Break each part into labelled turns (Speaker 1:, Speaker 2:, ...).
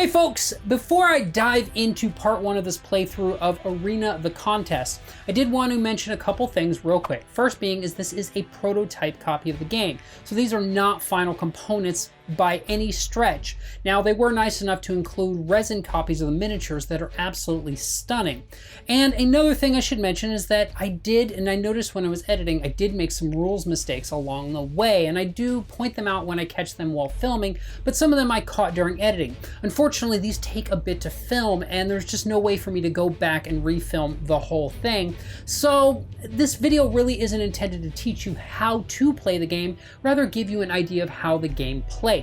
Speaker 1: Hey folks, before I dive into part one of this playthrough of Arena the Contest, I did want to mention a couple things real quick. First being is this is a prototype copy of the game, so these are not final components by any stretch. Now, they were nice enough to include resin copies of the miniatures that are absolutely stunning. And another thing I should mention is that I noticed when I was editing, I did make some rules mistakes along the way, and I do point them out when I catch them while filming, but some of them I caught during editing. Unfortunately, these take a bit to film, and there's just no way for me to go back and refilm the whole thing. So this video really isn't intended to teach you how to play the game, rather give you an idea of how the game plays.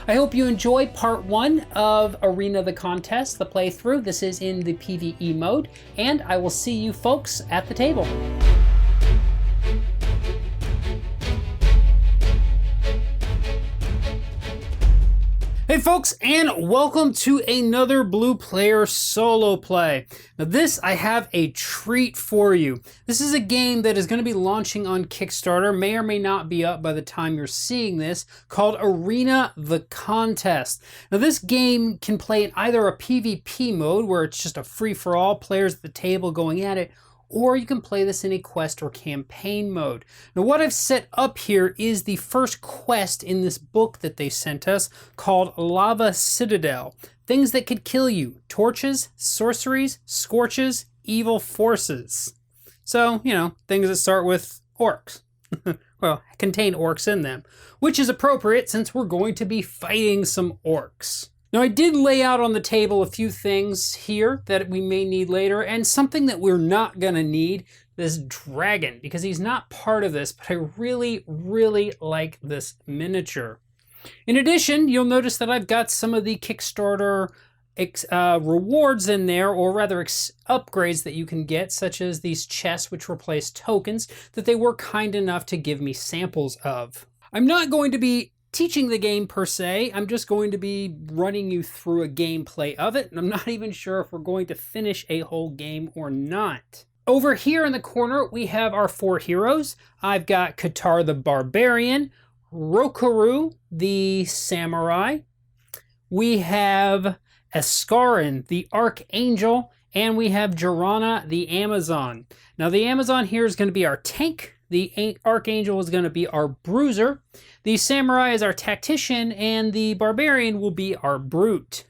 Speaker 1: I hope you enjoy part one of Arena the Contest, the playthrough. This is in the PVE mode, and I will see you folks at the table. Hey folks, and welcome to another Blue Player solo play. Now this, I have a treat for you. This is a game that is going to be launching on Kickstarter, may or may not be up by the time you're seeing this, called Arena the Contest. Now this game can play in either a PvP mode, where it's just a free-for-all, players at the table going at it, or you can play this in a quest or campaign mode. Now what I've set up here is the first quest in this book that they sent us called Lava Citadel. Things that could kill you: torches, sorceries, scorches, evil forces. So, you know, things that start with orcs. Well, contain orcs in them, which is appropriate since we're going to be fighting some orcs. Now I did lay out on the table a few things here that we may need later, and something that we're not gonna need, this dragon, because he's not part of this, but I really, really like this miniature. In addition, you'll notice that I've got some of the Kickstarter rewards in there, or rather upgrades that you can get, such as these chests which replace tokens that they were kind enough to give me samples of. I'm not going to be teaching the game per se, I'm just going to be running you through a gameplay of it, and I'm not even sure if we're going to finish a whole game or not. Over here in the corner, we have our four heroes. I've got Katar the Barbarian, Rokaru the Samurai, we have Eskarin the Archangel, and we have Jirana the Amazon. Now the Amazon here is going to be our tank, the Archangel is going to be our bruiser, the Samurai is our tactician, and the Barbarian will be our brute.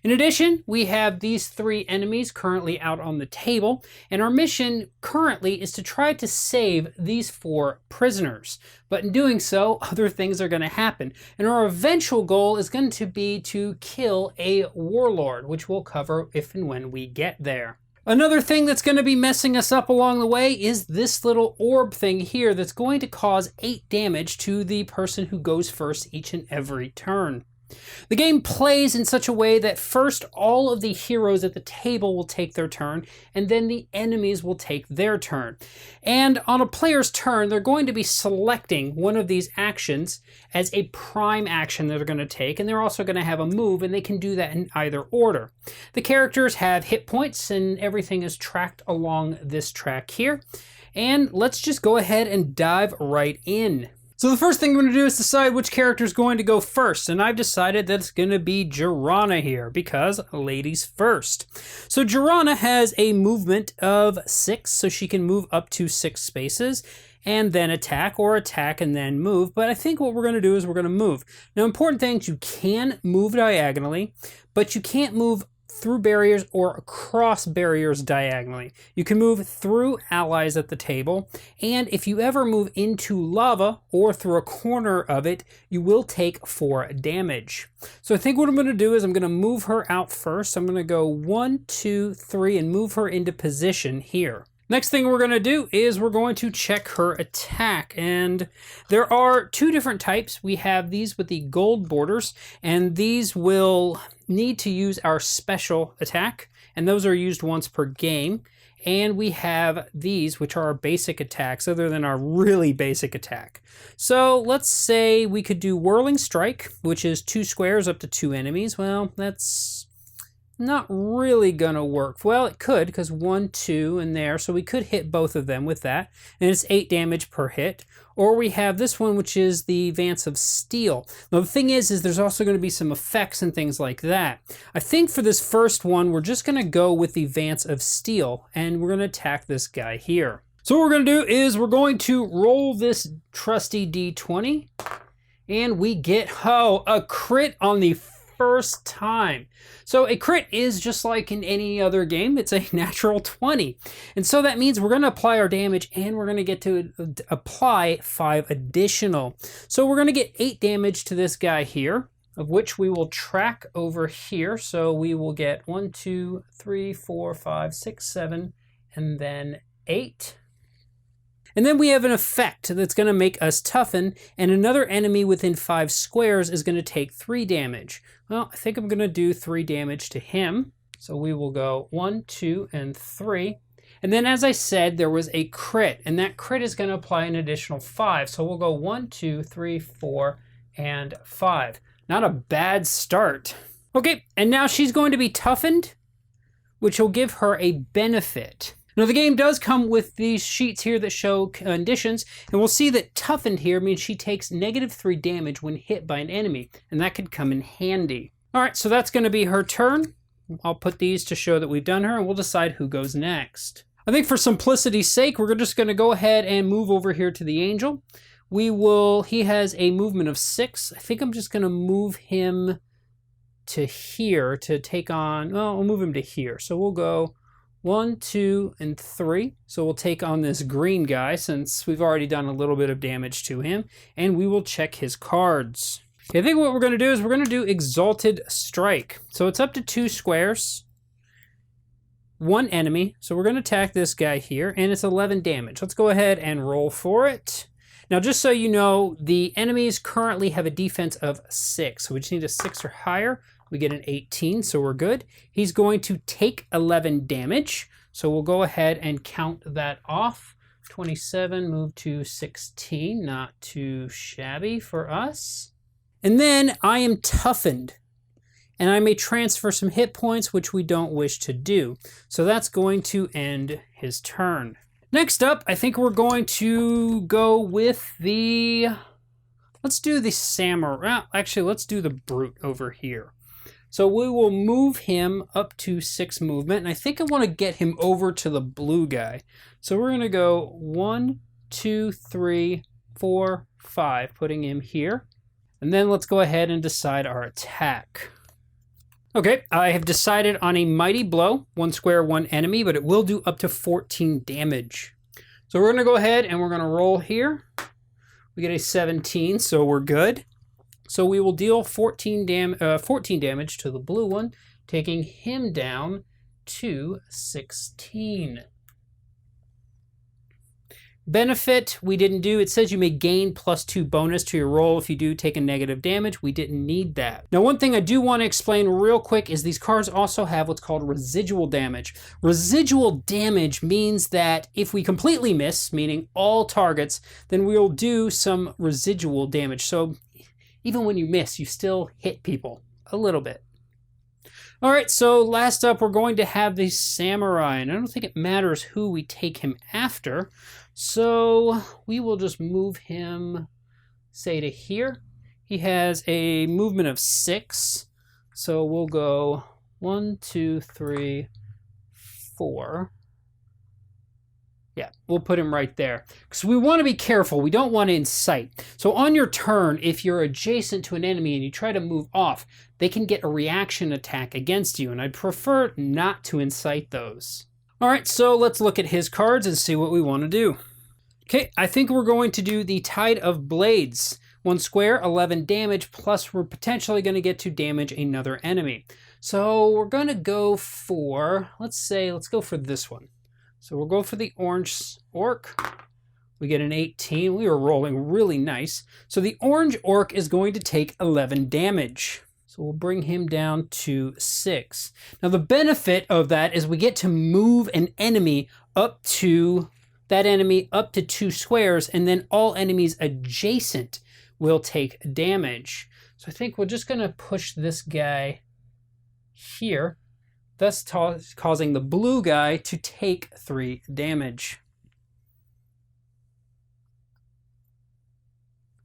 Speaker 1: In addition, we have these three enemies currently out on the table, and our mission currently is to try to save these four prisoners. But in doing so, other things are going to happen, and our eventual goal is going to be to kill a warlord, which we'll cover if and when we get there. Another thing that's going to be messing us up along the way is this little orb thing here that's going to cause 8 damage to the person who goes first each and every turn. The game plays in such a way that first all of the heroes at the table will take their turn, and then the enemies will take their turn. And on a player's turn, they're going to be selecting one of these actions as a prime action that they're going to take, and they're also going to have a move, and they can do that in either order. The characters have hit points, and everything is tracked along this track here. And let's just go ahead and dive right in. So the first thing I'm going to do is decide which character is going to go first, and I've decided that it's going to be Jirana here, because ladies first. So Jirana has a movement of 6, so she can move up to 6 spaces, and then attack, or attack and then move, but I think what we're going to do is we're going to move. Now, important things, you can move diagonally, but you can't move through barriers or across barriers diagonally. You can move through allies at the table, and if you ever move into lava or through a corner of it, you will take 4 damage. So I think what I'm going to do is I'm going to move her out first. I'm going to go 1, 2, 3 and move her into position here. Next thing we're going to do is we're going to check her attack, and there are 2 different types. We have these with the gold borders, and these will need to use our special attack, and those are used once per game. And we have these, which are our basic attacks, other than our really basic attack. So let's say we could do Whirling Strike, which is 2 squares up to 2 enemies. Well, that's not really gonna work. Well, it could, because 1, 2, and there, so we could hit both of them with that, and it's 8 damage per hit. Or we have this one, which is the Vance of Steel. Now, the thing is there's also gonna be some effects and things like that. I think for this first one, we're just gonna go with the Vance of Steel, and we're gonna attack this guy here. So what we're gonna do is we're going to roll this trusty D20, and we get, a crit on the first time. So a crit is just like in any other game, it's a natural 20. And so that means we're going to apply our damage and we're going to get to apply 5 additional. So we're going to get 8 damage to this guy here, of which we will track over here. So we will get 1, 2, 3, 4, 5, 6, 7, and then 8. And then we have an effect that's going to make us toughen, and another enemy within 5 squares is going to take 3 damage. Well, I think I'm going to do 3 damage to him. So we will go 1, 2, and 3. And then, as I said, there was a crit, and that crit is going to apply an additional 5. So we'll go 1, 2, 3, 4, and 5. Not a bad start. Okay, and now she's going to be toughened, which will give her a benefit. Now the game does come with these sheets here that show conditions, and we'll see that toughened here means she takes -3 damage when hit by an enemy, and that could come in handy. All right, so that's going to be her turn. I'll put these to show that we've done her, and we'll decide who goes next. I think for simplicity's sake, we're just going to go ahead and move over here to the angel. He has a movement of 6. I think I'm just going to move him to here to take on, well, we'll move him to here. So we'll go 1, 2, and 3. So we'll take on this green guy since we've already done a little bit of damage to him, and we will check his cards. Okay, I think what we're going to do is we're going to do Exalted Strike. So it's up to 2 squares, 1 enemy. So we're going to attack this guy here, and it's 11 damage. Let's go ahead and roll for it. Now, just so you know, the enemies currently have a defense of 6. So we just need a 6 or higher. We get an 18, so we're good. He's going to take 11 damage. So we'll go ahead and count that off. 27, move to 16, not too shabby for us. And then I am toughened, and I may transfer some hit points, which we don't wish to do. So that's going to end his turn. Next up, I think we're going to go with let's do the samurai. Well, actually, let's do the brute over here. So we will move him up to 6 movement, and I think I want to get him over to the blue guy. So we're going to go 1, 2, 3, 4, 5, putting him here. And then let's go ahead and decide our attack. Okay, I have decided on a Mighty Blow, 1 square, 1 enemy, but it will do up to 14 damage. So we're going to go ahead and we're going to roll here. We get a 17, so we're good. So we will deal 14 damage to the blue one, taking him down to 16. Benefit, we didn't do. It says you may gain +2 bonus to your roll if you do take a negative damage. We didn't need that. Now, one thing I do want to explain real quick is these cards also have what's called residual damage. Residual damage means that if we completely miss, meaning all targets, then we'll do some residual damage. So even when you miss, you still hit people a little bit. All right, so last up, we're going to have the samurai, and I don't think it matters who we take him after. So we will just move him, say, to here. He has a movement of 6. So we'll go 1, 2, 3, 4. Yeah, we'll put him right there. Because we want to be careful. We don't want to incite. So on your turn, if you're adjacent to an enemy and you try to move off, they can get a reaction attack against you. And I'd prefer not to incite those. All right, so let's look at his cards and see what we want to do. Okay, I think we're going to do the Tide of Blades. 1 square, 11 damage, plus we're potentially going to get to damage another enemy. So we're going to go for, let's go for this one. So we'll go for the orange orc. We get an 18. We were rolling really nice. So the orange orc is going to take 11 damage. So we'll bring him down to 6. Now the benefit of that is we get to move an enemy up to 2 squares, and then all enemies adjacent will take damage. So I think we're just going to push this guy here. thus causing the blue guy to take 3 damage.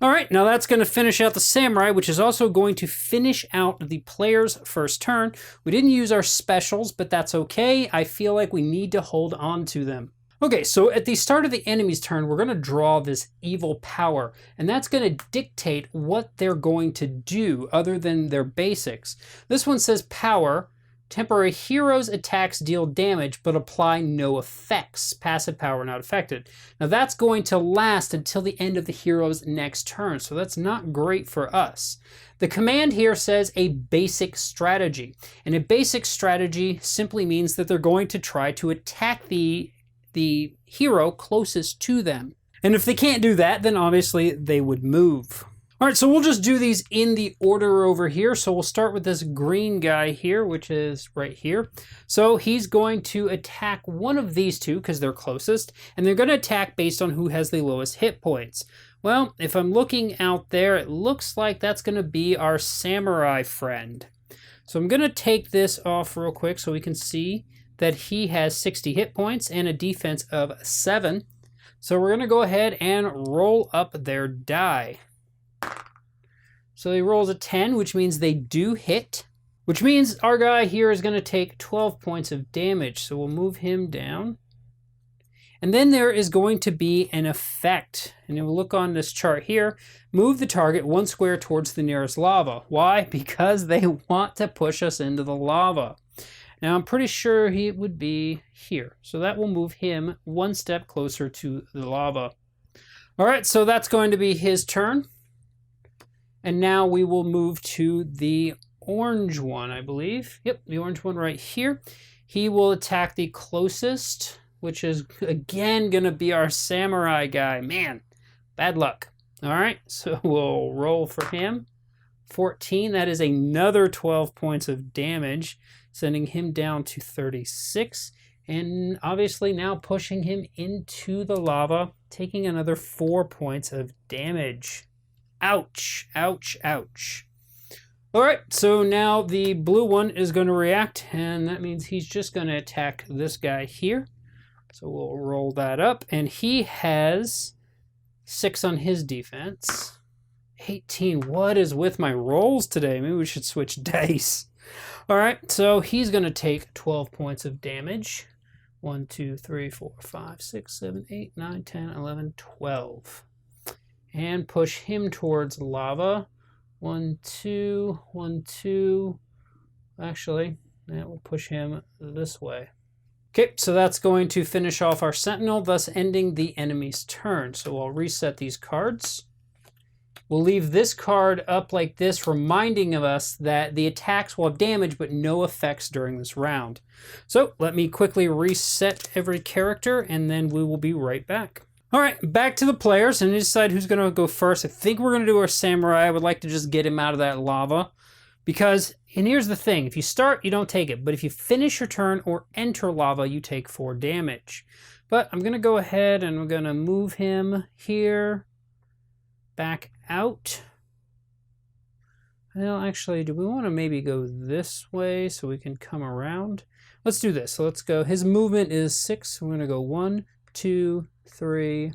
Speaker 1: All right, now that's going to finish out the samurai, which is also going to finish out the player's first turn. We didn't use our specials, but that's okay. I feel like we need to hold on to them. Okay, so at the start of the enemy's turn, we're going to draw this evil power, and that's going to dictate what they're going to do other than their basics. This one says power. Temporary heroes' attacks deal damage but apply no effects. Passive power not affected. Now that's going to last until the end of the hero's next turn, so that's not great for us. The command here says a basic strategy, and a basic strategy simply means that they're going to try to attack the hero closest to them. And if they can't do that, then obviously they would move. All right, so we'll just do these in the order over here. So we'll start with this green guy here, which is right here. So he's going to attack one of these two because they're closest, and they're going to attack based on who has the lowest hit points. Well, if I'm looking out there, it looks like that's going to be our samurai friend. So I'm going to take this off real quick so we can see that he has 60 hit points and a defense of 7. So we're going to go ahead and roll up their die. So he rolls a 10, which means they do hit, which means our guy here is going to take 12 points of damage. So we'll move him down. And then there is going to be an effect. And we'll look on this chart here. Move the target 1 square towards the nearest lava. Why? Because they want to push us into the lava. Now I'm pretty sure he would be here. So that will move him 1 step closer to the lava. All right, so that's going to be his turn. And now we will move to the orange one, I believe. Yep, the orange one right here. He will attack the closest, which is, again, going to be our samurai guy. Man, bad luck. All right, so we'll roll for him. 14, that is another 12 points of damage, sending him down to 36. And obviously now pushing him into the lava, taking another 4 points of damage. Ouch, ouch, ouch. All right, so now the blue one is going to react, and that means he's just going to attack this guy here. So we'll roll that up, and he has 6 on his defense. 18, what is with my rolls today? Maybe we should switch dice. All right, so he's going to take 12 points of damage. 1, 2, 3, 4, 5, 6, 7, 8, 9, 10, 11, 12. And push him towards lava. 1, 2, 1, 2. Actually, that will push him this way. Okay, so that's going to finish off our sentinel, thus ending the enemy's turn. So I'll reset these cards. We'll leave this card up like this, reminding of us that the attacks will have damage but no effects during this round. So let me quickly reset every character, and then we will be right back. All right, back to the players, and decide who's going to go first. I think we're going to do our samurai. I would like to just get him out of that lava. Because, and here's the thing, if you start, you don't take it. But if you finish your turn or enter lava, you take 4 damage. But I'm going to go ahead and we're going to move him here, back out. Well, actually, do we want to maybe go this way so we can come around? Let's do this. So let's go. His movement is 6. So we're going to go 1, 2, 3,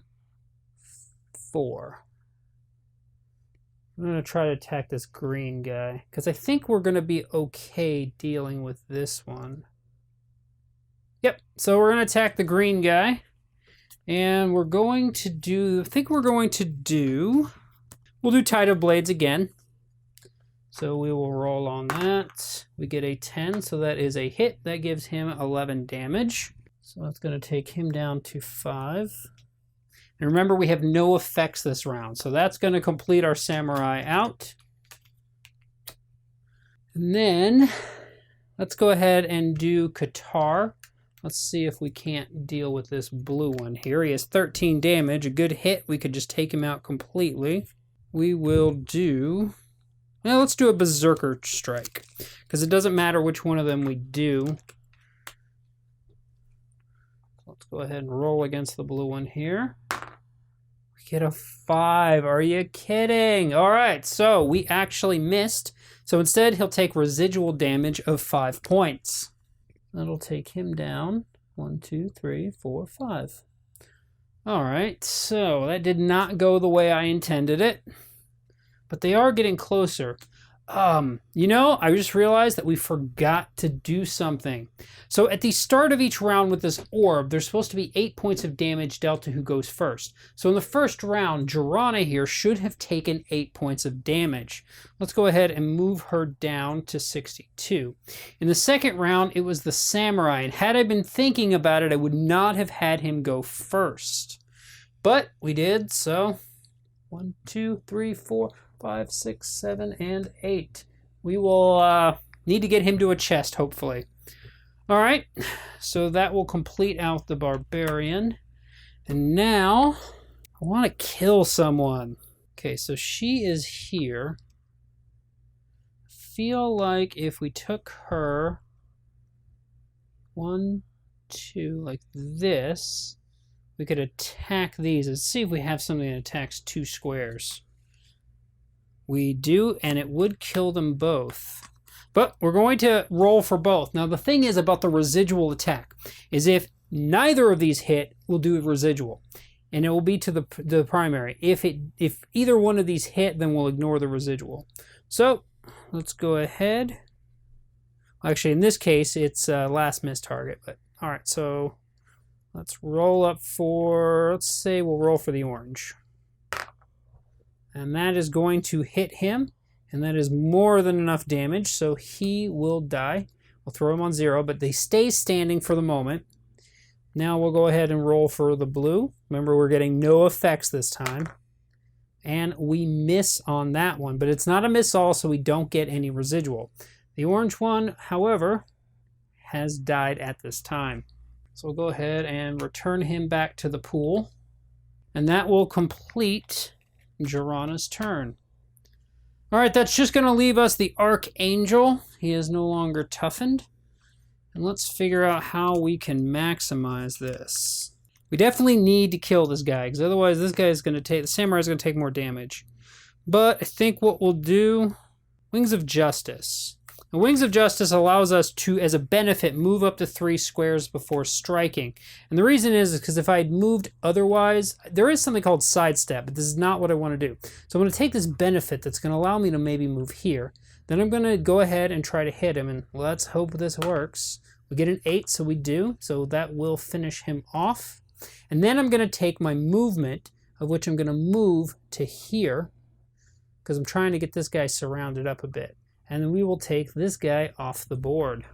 Speaker 1: 4. I'm going to try to attack this green guy because I think we're going to be okay dealing with this one. Yep, so we're going to attack the green guy, and we're going to do, we'll do Tidal Blades again. So we will roll on that. We get a 10, so that is a hit. That gives him 11 damage. So that's going to take him down to 5. And remember, we have no effects this round, so that's going to complete our samurai out. And then let's go ahead and do Qatar. Let's see if we can't deal with this blue one here. He has 13 damage, a good hit. We could just take him out completely. We will do, well, let's do a Berserker Strike, because it doesn't matter which one of them we do. Let's go ahead and roll against the blue one here. We get a 5. Are you kidding? All right, so we actually missed. So instead, he'll take residual damage of 5 points. That'll take him down. 1, 2, 3, 4, 5. All right, so that did not go the way I intended it, but they are getting closer. You know, I just realized that we forgot to do something. So at the start of each round with this orb, there's supposed to be 8 points of damage dealt to who goes first. So in the first round, Jorana here should have taken 8 points of damage. Let's go ahead and move her down to 62. In the second round, it was the Samurai, and had I been thinking about it, I would not have had him go first. But we did, so 1, 2, 3, 4, 5, 6, 7, and 8. We will need to get him to a chest, hopefully. All right, so that will complete out the barbarian. And now, I want to kill someone. Okay, so she is here. I feel like if we took her 1, 2, like this, we could attack these. Let's see if we have something that attacks 2 squares. We do, and it would kill them both. But we're going to roll for both. Now, the thing is about the residual attack is if neither of these hit, we'll do a residual. And it will be to the primary. If either one of these hit, then we'll ignore the residual. So, let's go ahead. Actually, in this case, it's last miss target. But all right, so let's roll up for, let's say we'll roll for the orange. And that is going to hit him, and that is more than enough damage, so he will die. We'll throw him on 0, but they stay standing for the moment. Now we'll go ahead and roll for the blue. Remember, we're getting no effects this time. And we miss on that one, but it's not a miss all, so we don't get any residual. The orange one, however, has died at this time. So we'll go ahead and return him back to the pool, and that will complete Jorana's turn. All right, that's just going to leave us the Archangel. He is no longer toughened. And let's figure out how we can maximize this. We definitely need to kill this guy, because otherwise this guy is going to take, the Samurai is going to take more damage. But I think what we'll do, Wings of Justice. The Wings of Justice allows us to, as a benefit, move up to 3 squares before striking. And the reason is because if I had moved otherwise, there is something called sidestep, but this is not what I want to do. So I'm going to take this benefit that's going to allow me to maybe move here. Then I'm going to go ahead and try to hit him, and let's hope this works. We get an 8, so we do. So that will finish him off. And then I'm going to take my movement, of which I'm going to move to here, because I'm trying to get this guy surrounded up a bit. And then we will take this guy off the board.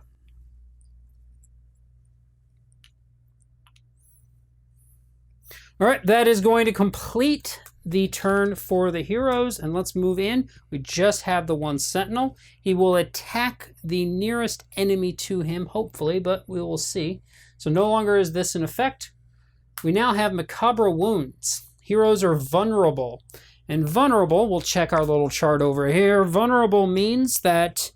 Speaker 1: All right, that is going to complete the turn for the heroes. And let's move in. We just have the one sentinel. He will attack the nearest enemy to him, hopefully, but we will see. So no longer is this in effect. We now have Macabre Wounds. Heroes are vulnerable. And vulnerable, we'll check our little chart over here. Vulnerable means that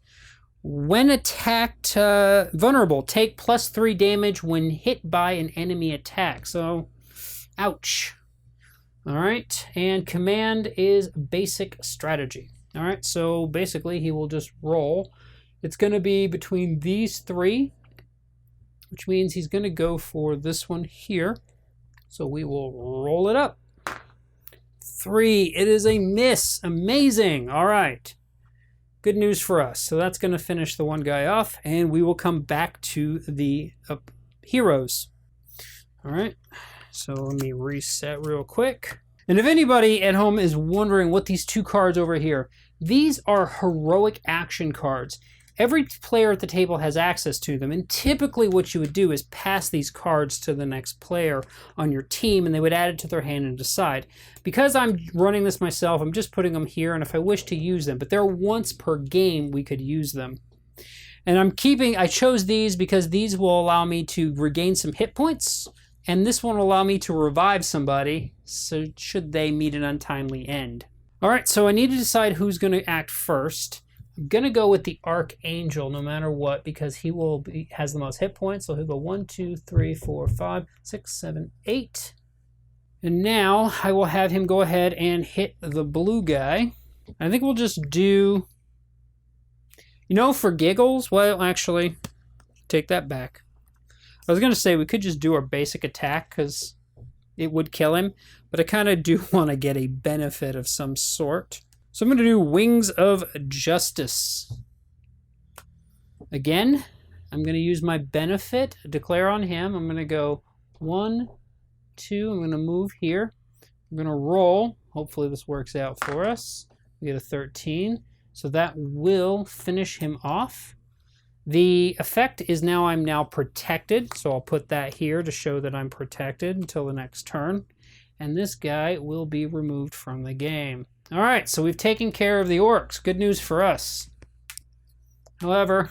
Speaker 1: when attacked, vulnerable, take +3 damage when hit by an enemy attack. So, ouch. All right, and command is basic strategy. All right, so basically he will just roll. It's going to be between these 3, which means he's going to go for this one here. So we will roll it up. 3. It is a miss. Amazing. All right. Good news for us. So that's going to finish the one guy off, and we will come back to the heroes. All right. So let me reset real quick. And if anybody at home is wondering what these 2 cards over here, these are heroic action cards. Every player at the table has access to them, and typically what you would do is pass these cards to the next player on your team, and they would add it to their hand and decide. Because I'm running this myself, I'm just putting them here, and if I wish to use them, but they're once per game we could use them. And I chose these because these will allow me to regain some hit points, and this one will allow me to revive somebody, so should they meet an untimely end. All right, so I need to decide who's going to act first. I'm going to go with the Archangel no matter what, because he has the most hit points. So he'll go 1, 2, 3, 4, 5, 6, 7, 8. And now I will have him go ahead and hit the blue guy. I think we'll just do, for giggles. Well, actually, take that back. I was going to say we could just do our basic attack because it would kill him, but I kind of do want to get a benefit of some sort. So I'm going to do Wings of Justice. Again, I'm going to use my benefit, declare on him. I'm going to go 1, 2. I'm going to move here. I'm going to roll. Hopefully this works out for us. We get a 13. So that will finish him off. The effect is now I'm now protected. So I'll put that here to show that I'm protected until the next turn. And this guy will be removed from the game. All right, so we've taken care of the orcs. Good news for us. However,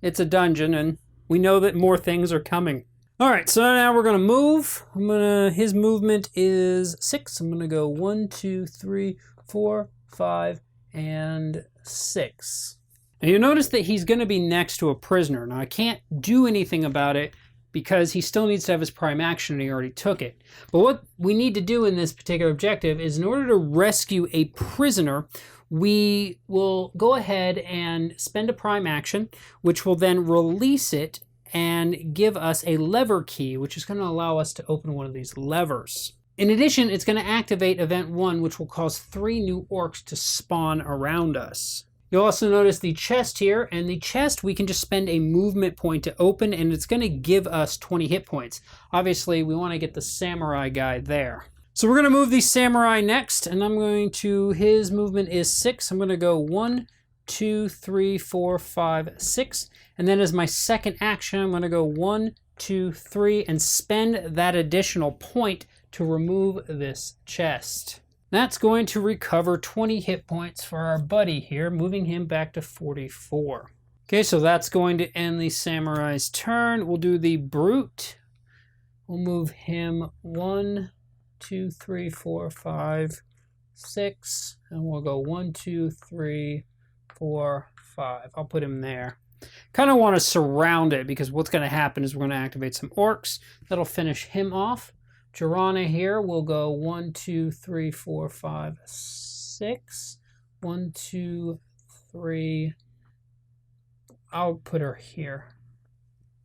Speaker 1: it's a dungeon, and we know that more things are coming. All right, so now we're gonna move. His movement is 6. I'm gonna go 1, 2, 3, 4, 5, and 6. Now you notice that he's gonna be next to a prisoner. Now I can't do anything about it because he still needs to have his prime action and he already took it. But what we need to do in this particular objective is in order to rescue a prisoner, we will go ahead and spend a prime action, which will then release it and give us a lever key, which is going to allow us to open one of these levers. In addition, it's going to activate event 1, which will cause 3 new orcs to spawn around us. You'll also notice the chest here, and the chest we can just spend a movement point to open, and it's going to give us 20 hit points. Obviously, we want to get the samurai guy there. So we're going to move the samurai next, and I'm going to, his movement is 6. I'm going to go 1, 2, 3, 4, 5, 6. And then as my second action, I'm going to go 1, 2, 3, and spend that additional point to remove this chest. That's going to recover 20 hit points for our buddy here, moving him back to 44. Okay, so that's going to end the samurai's turn. We'll do the brute. We'll move him 1, 2, 3, 4, 5, 6, and we'll go 1, 2, 3, 4, 5. I'll put him there. Kind of want to surround it because what's going to happen is we're going to activate some orcs. That'll finish him off. Jirana here will go 1, 2, 3, 4, 5, 6. 1, 2, 3. I'll put her here.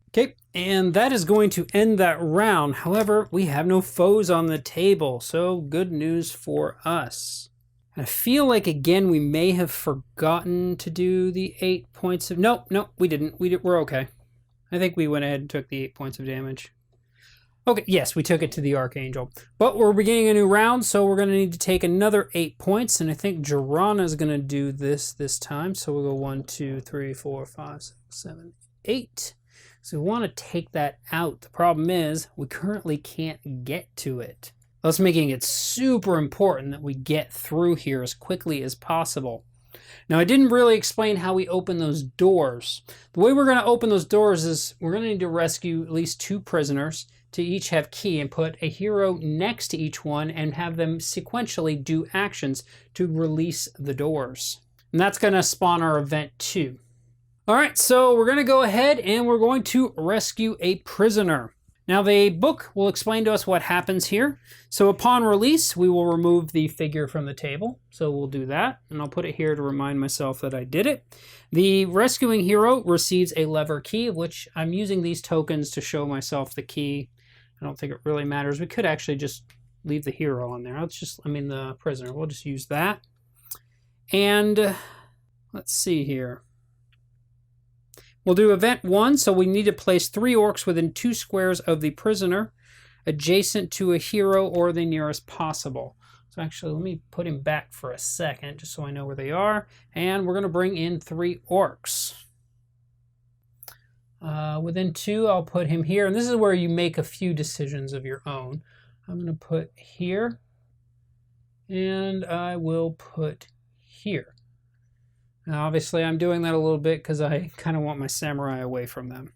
Speaker 1: Okay, and that is going to end that round. However, we have no foes on the table, so good news for us. I feel like, again, we may have forgotten to do the 8 points of... Nope, we didn't. We're okay. I think we went ahead and took the 8 points of damage. Okay, yes, we took it to the Archangel. But we're beginning a new round, so we're going to need to take another 8 points, and I think Jirana is going to do this time. So we'll go 1, 2, 3, 4, 5, 6, 7, 8. So we want to take that out. The problem is we currently can't get to it. Thus making it super important that we get through here as quickly as possible. Now, I didn't really explain how we open those doors. The way we're going to open those doors is we're going to need to rescue at least 2 prisoners to each have key and put a hero next to each one and have them sequentially do actions to release the doors. And that's going to spawn our event 2. All right, so we're going to go ahead and we're going to rescue a prisoner. Now, the book will explain to us what happens here. So upon release, we will remove the figure from the table. So we'll do that, and I'll put it here to remind myself that I did it. The rescuing hero receives a lever key, which I'm using these tokens to show myself the key. I don't think it really matters. We could actually just leave the hero on there. The prisoner. We'll just use that. And let's see here. We'll do event 1, so we need to place 3 orcs within 2 squares of the prisoner, adjacent to a hero or the nearest possible. So actually, let me put him back for a second, just so I know where they are. And we're going to bring in 3 orcs. Within 2, I'll put him here. And this is where you make a few decisions of your own. I'm going to put here, and I will put here. Now, obviously, I'm doing that a little bit because I kind of want my samurai away from them.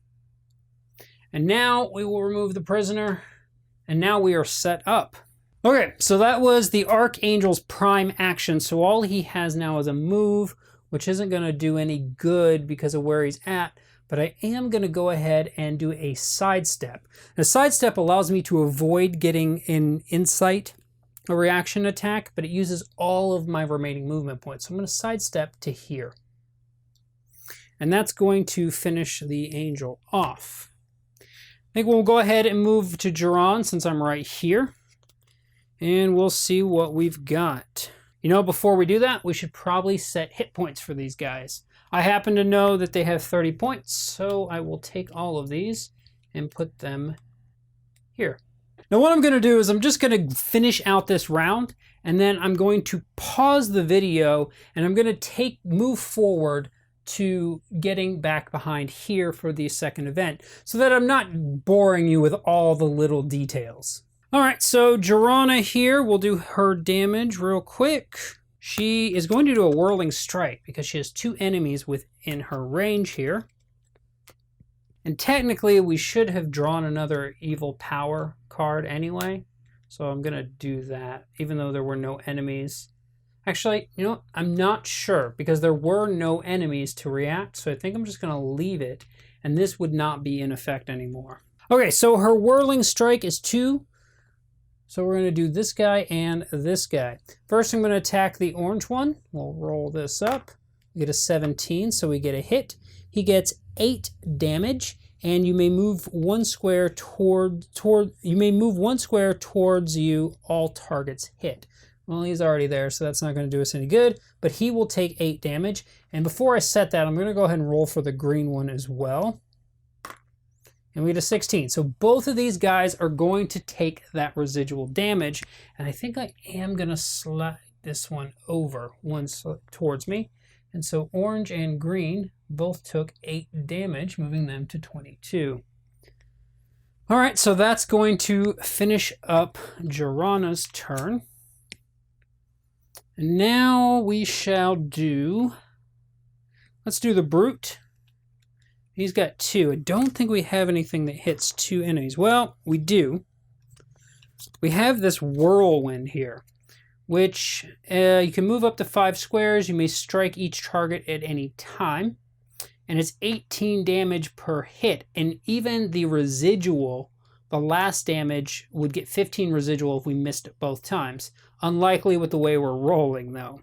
Speaker 1: And now we will remove the prisoner, and now we are set up. Okay, so that was the Archangel's prime action. So all he has now is a move, which isn't going to do any good because of where he's at. But I am going to go ahead and do a sidestep. A sidestep allows me to avoid getting an insight, a reaction attack, but it uses all of my remaining movement points. So I'm going to sidestep to here. And that's going to finish the angel off. I think we'll go ahead and move to Jiran since I'm right here. And we'll see what we've got. You know, before we do that, we should probably set hit points for these guys. I happen to know that they have 30 points, so I will take all of these and put them here. Now what I'm going to do is I'm just going to finish out this round, and then I'm going to pause the video, and I'm going to move forward to getting back behind here for the second event, so that I'm not boring you with all the little details. All right, so Jirana here will do her damage real quick. She is going to do a Whirling Strike because she has 2 enemies within her range here. And technically, we should have drawn another Evil Power card anyway. So I'm going to do that, even though there were no enemies. Actually, you know what? I'm not sure because there were no enemies to react. So I think I'm just going to leave it. And this would not be in effect anymore. Okay, so her Whirling Strike is 2. So we're going to do this guy and this guy. First, I'm going to attack the orange one. We'll roll this up. We get a 17, so we get a hit. He gets 8 damage, and you may move 1 square towards you. All targets hit. Well, he's already there, so that's not going to do us any good. But he will take 8 damage. And before I set that, I'm going to go ahead and roll for the green one as well. And we get a 16. So both of these guys are going to take that residual damage. And I think I am going to slide this one over once towards me. And so orange and green both took 8 damage, moving them to 22. All right, so that's going to finish up Jirana's turn. And now we shall do, let's do the Brute. He's got 2. I don't think we have anything that hits 2 enemies. Well, we do. We have this Whirlwind here, which you can move up to 5 squares. You may strike each target at any time. And it's 18 damage per hit. And even the residual, the last damage, would get 15 residual if we missed it both times. Unlikely with the way we're rolling, though.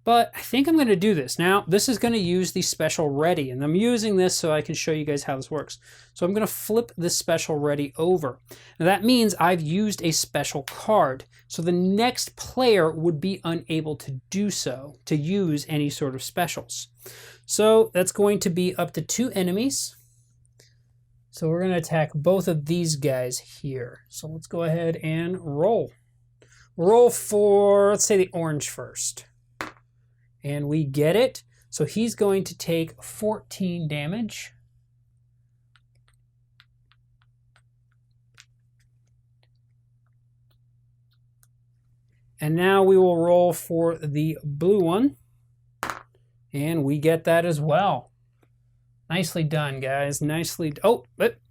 Speaker 1: But I think I'm going to do this. Now, this is going to use the special ready, and I'm using this so I can show you guys how this works. So I'm going to flip this special ready over. Now that means I've used a special card. So the next player would be unable to do so, to use any sort of specials. So that's going to be up to 2 enemies. So we're going to attack both of these guys here. So let's go ahead and roll. Roll for, let's say, the orange first. And we get it. So he's going to take 14 damage. And now we will roll for the blue one. And we get that as well. Nicely done, guys. Nicely. Oh,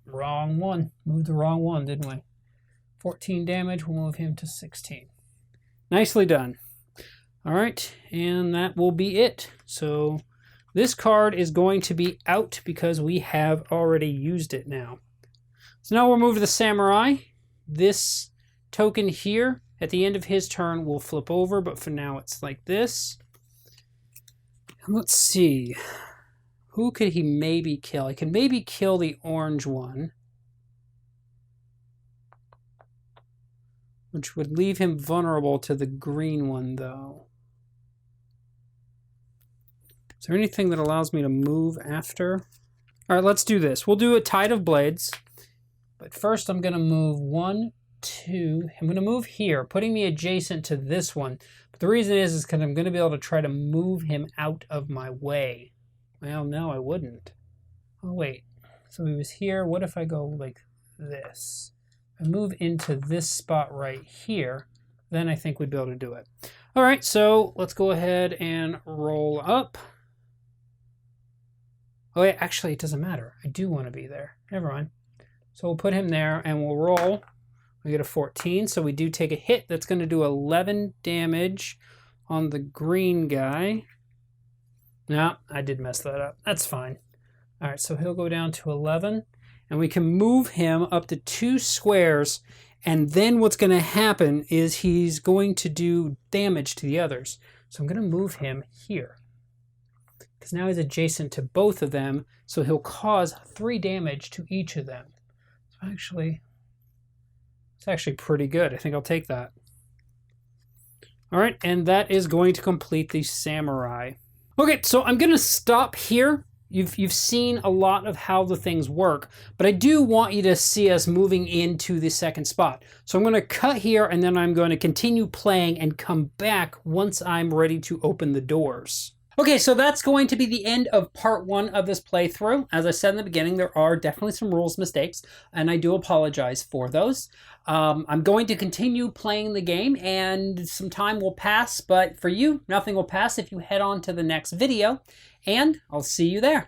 Speaker 1: wrong one. Moved the wrong one, didn't we? 14 damage. We'll move him to 16. Nicely done. All right, and that will be it. So this card is going to be out because we have already used it now. So now we'll move to the Samurai. This token here at the end of his turn will flip over, but for now it's like this. And let's see. Who could he maybe kill? I can maybe kill the orange one, which would leave him vulnerable to the green one, though. Is there anything that allows me to move after? All right, let's do this. We'll do a Tide of Blades. But first I'm going to move 1, 2. I'm going to move here, putting me adjacent to this one. But the reason is because I'm going to be able to try to move him out of my way. Well, no, I wouldn't. Oh, wait. So he was here. What if I go like this? I move into this spot right here. Then I think we'd be able to do it. All right, so let's go ahead and roll up. Oh, yeah, actually, it doesn't matter. I do want to be there. Never mind. So we'll put him there, and we'll roll. We get a 14, so we do take a hit. That's going to do 11 damage on the green guy. No, I did mess that up. That's fine. All right, so he'll go down to 11, and we can move him up to 2 squares, and then what's going to happen is he's going to do damage to the others. So I'm going to move him here. because now he's adjacent to both of them, so he'll cause 3 damage to each of them. So actually, it's actually pretty good. I think I'll take that. All right, and that is going to complete the samurai. Okay, so I'm going to stop here. You've seen a lot of how the things work, but I do want you to see us moving into the second spot. So I'm going to cut here, and then I'm going to continue playing and come back once I'm ready to open the doors. Okay, so that's going to be the end of part 1 of this playthrough. As I said in the beginning, there are definitely some rules mistakes, and I do apologize for those. I'm going to continue playing the game, and some time will pass, but for you, nothing will pass if you head on to the next video, and I'll see you there.